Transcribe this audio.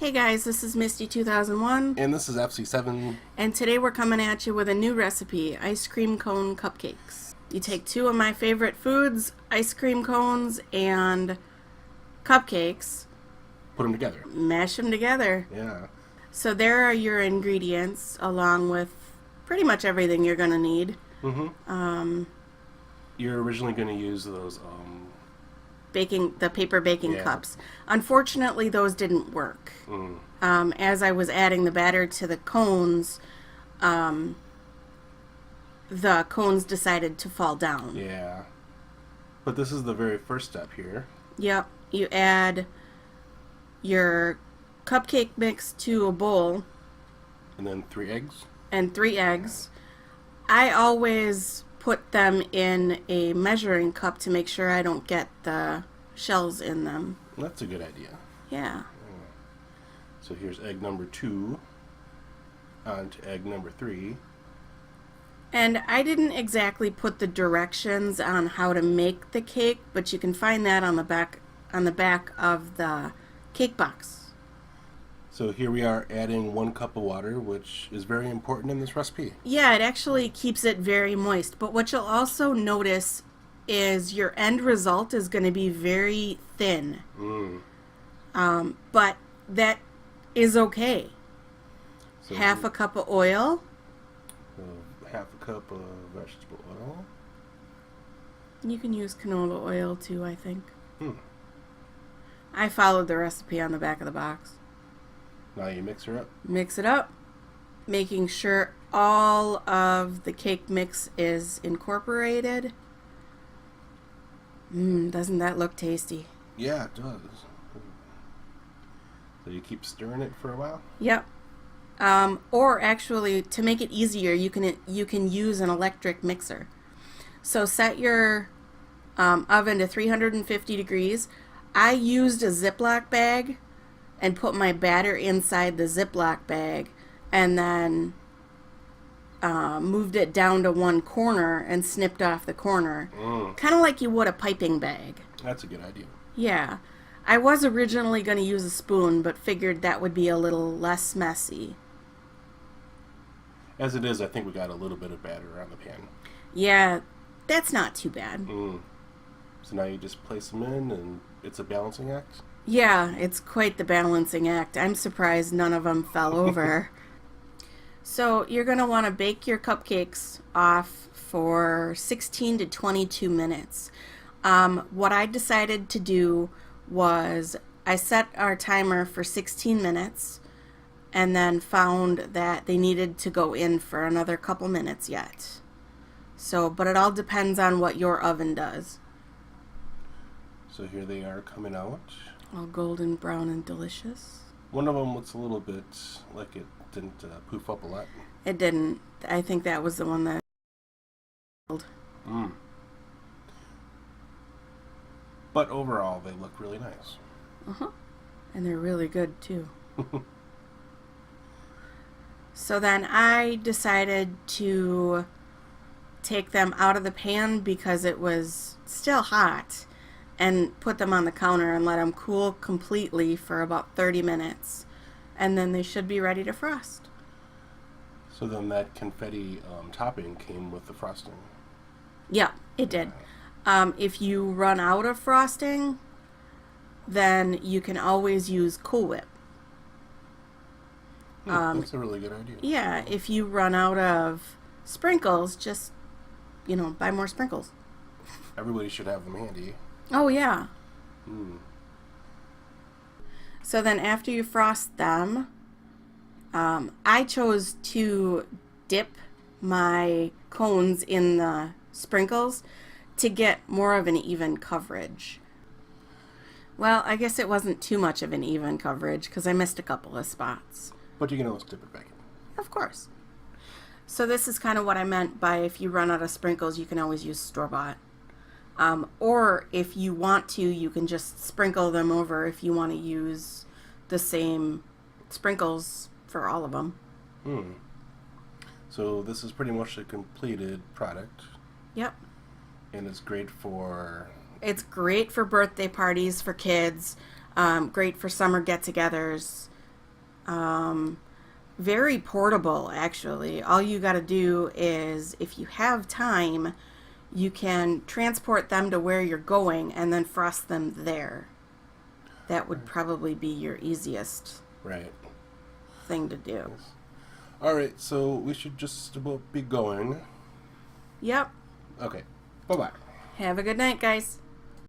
Hey guys, this is Misty 2001, And this is FC7. and today we're coming at you with a new recipe, ice cream cone cupcakes. You take two of my favorite foods, ice cream cones and cupcakes, Put them together. mash them together. Yeah. So there are your ingredients along with pretty much everything you're going to need. You're originally going to use those, The paper baking Yeah. cups. Unfortunately, those didn't work. As I was adding the batter to the cones decided to fall down. yeah. But this is the very first step here. Yep, you add your cupcake mix to a bowl And then 3 eggs. and 3 eggs. I always put them in a measuring cup to make sure I don't get the shells in them. That's a good idea. Yeah. So here's egg number 2. On to egg number 3. And I didn't exactly put the directions on how to make the cake, but you can find that on the back of the cake box. So here we are adding 1 cup of water, which is very important in this recipe. Yeah, it actually keeps it very moist. But what you'll also notice is your end result is going to be very thin. But that is okay. So Half a cup of oil. half a cup of vegetable oil. You can use canola oil too, I think. Hmm. I followed the recipe on the back of the box. Now you mix her up. Mix it up, making sure all of the cake mix is incorporated. Doesn't that look tasty? Yeah, it does. So you keep stirring it for a while? Yep. Or actually, to make it easier, you can use an electric mixer. So set your oven to 350 degrees. I used a Ziploc bag and put my batter inside the Ziploc bag, and then moved it down to one corner and snipped off the corner. Kind of like you would a piping bag. That's a good idea. Yeah. I was originally going to use a spoon, but figured that would be a little less messy. As it is, I think we got a little bit of batter on the pan. Yeah, that's not too bad. So now you just place them in, and it's a balancing act? Yeah, it's quite the balancing act. I'm surprised none of them fell over. So you're going to want to bake your cupcakes off for 16 to 22 minutes. What I decided to do was I set our timer for 16 minutes and then found that they needed to go in for another couple minutes yet. So, but it all depends on what your oven does. So here they are coming out. All golden brown and delicious. One of them looks a little bit like it didn't poof up a lot. It didn't. I think that was the one that... But overall, they look really nice. And they're really good too. So then I decided to take them out of the pan because it was still hot and put them on the counter and let them cool completely for about 30 minutes. And then they should be ready to frost. So then that confetti topping came with the frosting. Yeah, it did. If you run out of frosting, then you can always use Cool Whip. That's a really good idea. Yeah, if you run out of sprinkles, just, buy more sprinkles. Everybody should have them handy. Oh, yeah. So then after you frost them, I chose to dip my cones in the sprinkles to get more of an even coverage. Well, I guess it wasn't too much of an even coverage because I missed a couple of spots. But you can always dip it back in. Of course. So this is kind of what I meant by if you run out of sprinkles, you can always use store-bought. Or if you want to, you can just sprinkle them over if you want to use the same sprinkles for all of them. So this is pretty much a completed product. Yep. And it's great for... It's great for birthday parties for kids. Great for summer get-togethers. Very portable, actually. All you got to do is, if you have time, you can transport them to where you're going and then frost them there. That would probably be your easiest Right. thing to do. All right, so we should just about be going. Yep. Okay. Bye-bye. Have a good night, guys.